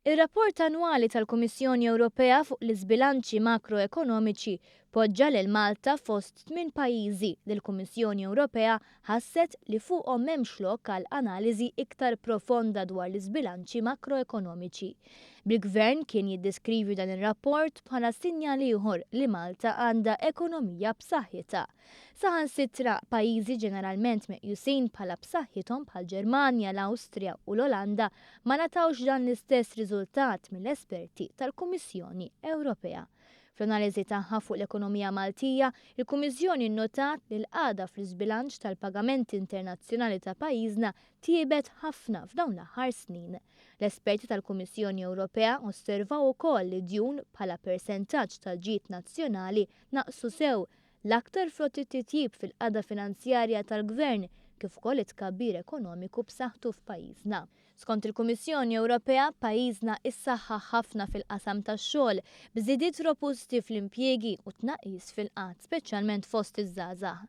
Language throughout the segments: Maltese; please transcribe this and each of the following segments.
Ir-rapport annwali tal-Kummissjoni Ewropea fuq l-iżbilanċi makroekonomiċi poġġa lil Malta fost 8 pajjiżi li l-Kummissjoni Ewropea ħasset li fuqhom m'hemmx lok għal analiżi iktar profonda dwar l-iżbilanċi makroekonomiċi. Bil-Gvern kien jiddeskrivi dan ir-rapport bħala sinjal ieħor li Malta għandha ekonomija b'saħħitha. Saħansitra pajjiżi ġeneralment meqjusin bħala b'saħħithom bħal-Ġermanja, l-Awstrija u l-Olanda ma natawx dan l-istess riżultat mill-esperti tal-Kummissjoni Ewropea. Fl-analiżi tagħha fuq l-ekonomija Maltija, il-Kummissjoni nnotat li l-qagħda fl-iżbilanċ tal-pagamenti internazzjonali ta' pajjiżna tiebet ħafna f'dawn l-aħħar snin. L-esperti tal-Kummissjoni Ewropea osservaw ukoll li djun bħala persentaġġ tal-ġid nazzjonali naqsu sew l-aktar frott it-titjib fil-qagħda finanzjarja tal-Gvern kif ukoll it-tkabbir ekonomiku b'saħħtu f'pajjiżna. Skont il-Kummissjoni Ewropea, pajjiżna issaħħaħ ħafna fil-qasam tax-xogħol b'żidiet robusti fl-impjiegi u tnaqqis fil-qatt, speċjalment fost iż-żgħażagħ.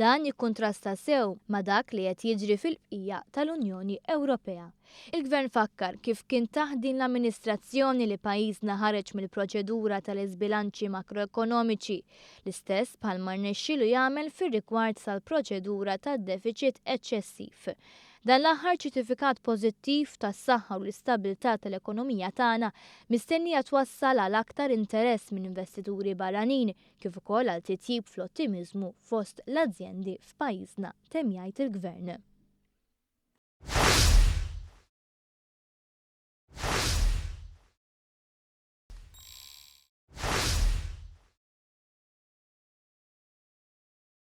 Dan jikkuntrasta sew ma' dak li qed jiġri fil-bqija tal-Unjoni Ewropea. Il-Gvern fakkar kif kien taħt din l-amministrazzjoni li pajjiżna ħareġ mill-proċedura tal-iżbilanċi makroekonomiċi, l-istess bħalma rnexxielu jagħmel fir-rigward tal-proċedura tad-deficit eċċessiv. Dan l-aħħar ċertifikat pożittiv tas-saħħa u l-istabilità tal-ekonomija tagħna mistennija twassal għal aktar interess minn investituri barranin kif ukoll għal titjib fl-ottimiżmu fost l-azzjendi f'pajjiżna temm jgħid il-Gvern.